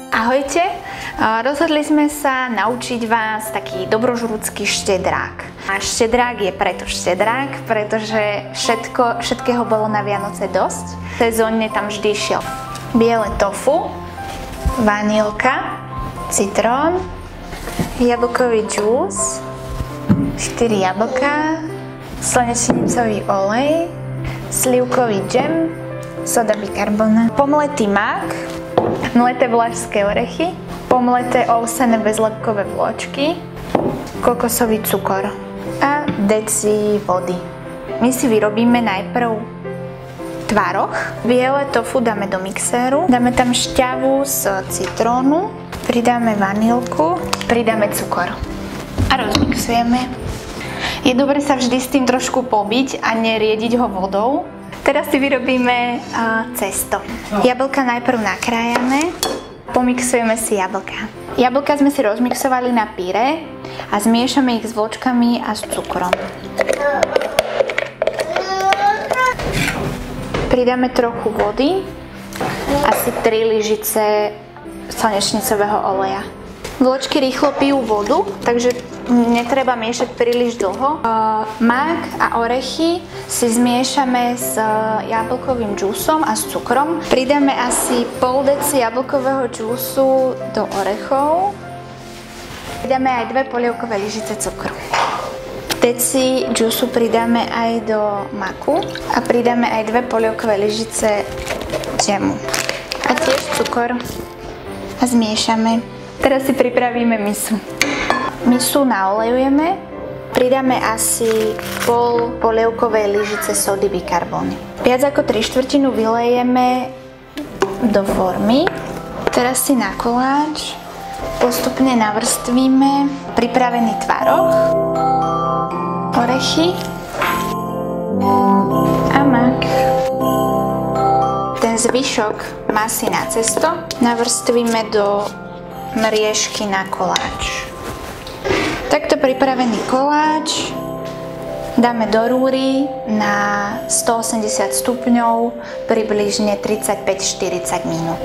Ahojte, rozhodli sme sa naučiť vás taký dobrožrúcky štedrák. A štedrák je preto štedrák, pretože všetkého bolo na Vianoce dosť. Sezónne tam vždy šiel biele tofu, vanilka, citrón, jablkový džús, 4 jablká, slnečnicový olej, slivkový džem, soda bikarbonát, pomletý mák, mleté vlašské orechy, pomleté ovsené bezlepkové vločky, kokosový cukor a deci vody. My si vyrobíme najprv tvaroh. Biele tofu dáme do mixéru, dáme tam šťavu z citrónu, pridáme vanilku, pridáme cukor a rozmixujeme. Je dobre sa vždy s tým trošku pobiť a neriediť ho vodou. Teraz si vyrobíme cesto. Jablka najprv nakrájame, pomixujeme si jablka. Jablka sme si rozmixovali na pyré a zmiešame ich s vločkami a s cukrom. Pridáme trochu vody, asi 3 lyžice slnečnicového oleja. Vločky rýchlo pijú vodu, takže netreba miešať príliš dlho. Mák a orechy si zmiešame s jablkovým džúsom a s cukrom. Pridáme asi pol deci jablkového džúsu do orechov. Pridáme aj 2 polievkové lyžice cukru. Deci džúsu pridáme aj do maku a pridáme aj 2 polievkové lyžice džemu. A tiež cukor a zmiešame. Teraz si pripravíme misu. Misu naolejujeme, pridáme asi pol polievkovej lyžice sody bikarbóny. Viac ako 3/4 vylejeme do formy. Teraz si na koláč postupne navrstvíme pripravený tvaroh, orechy a mak. Ten zvyšok masy na cesto navrstvíme do mriežky na koláč. Takto pripravený koláč dáme do rúry na 180 stupňov približne 35-40 minút.